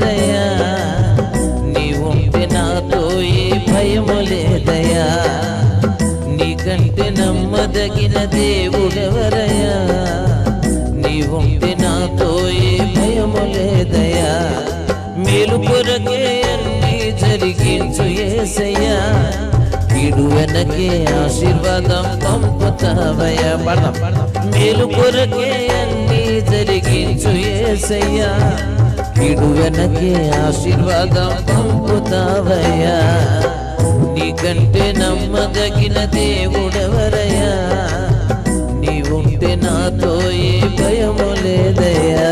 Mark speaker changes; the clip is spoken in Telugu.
Speaker 1: లేదయ్యా, నీవుంటే నాతో ఏ భయము లేదయ్యా, నీకంటే నమ్మదగిన దేవుడెవరయ్యా, నీవుంటే నాతో ఏ భయము లేదయ్యా, మేలు కొరకే అన్నీ జరిగించు యేసయ్యా, కీడు వెనకే ఆశీర్వాదం పంపుతావయ్యా. మేలు కొరకే అన్నీ జరిగించు యేసయ్యా, కీడు వెనకే ఆశీర్వాదం పంపుతావయ్యా, నీకంటే నమ్మదగిన దేవుడెవరయ్యా, నీవుంటే నాతో ఏ భయము లేదయ్యా.